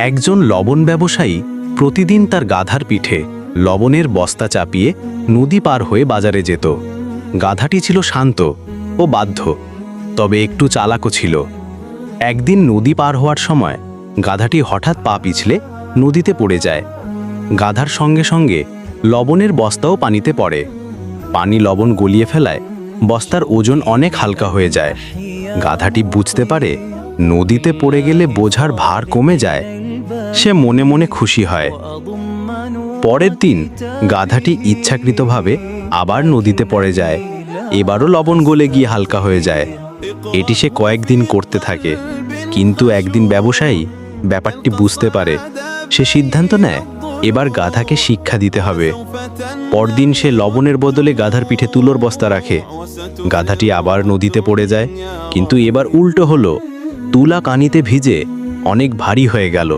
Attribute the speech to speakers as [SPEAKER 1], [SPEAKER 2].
[SPEAKER 1] একজন লবণ ব্যবসায়ী প্রতিদিন তার গাধার পিঠে লবণের বস্তা চাপিয়ে নদী পার হয়ে বাজারে যেত। গাধাটি ছিল শান্ত ও বাধ্য, তবে একটু চালাকও ছিল। একদিন নদী পার হওয়ার সময় গাধাটি হঠাৎ পা পিছলে নদীতে পড়ে যায়। গাধার সঙ্গে সঙ্গে লবণের বস্তাও পানিতে পড়ে। পানি লবণ গলিয়ে ফেলায় বস্তার ওজন অনেক হালকা হয়ে যায়। গাধাটি বুঝতে পারে নদীতে পড়ে গেলে বোঝার ভার কমে যায়। সে মনে মনে খুশি হয়। পরের দিন গাধাটি ইচ্ছাকৃতভাবে আবার নদীতে পড়ে যায়। এবারও লবণ গলে গিয়ে হালকা হয়ে যায়। এটি সে কয়েকদিন করতে থাকে, কিন্তু একদিন ব্যবসায়ী ব্যাপারটি বুঝতে পারে। সে সিদ্ধান্ত নেয় এবার গাধাকে শিক্ষা দিতে হবে। পরদিন সে লবণের বদলে গাধার পিঠে তুলোর বস্তা রাখে। গাধাটি আবার নদীতে পড়ে যায়, কিন্তু এবার উল্টো হলো। তুলা কানিতে ভিজে অনেক ভারী হয়ে গেল।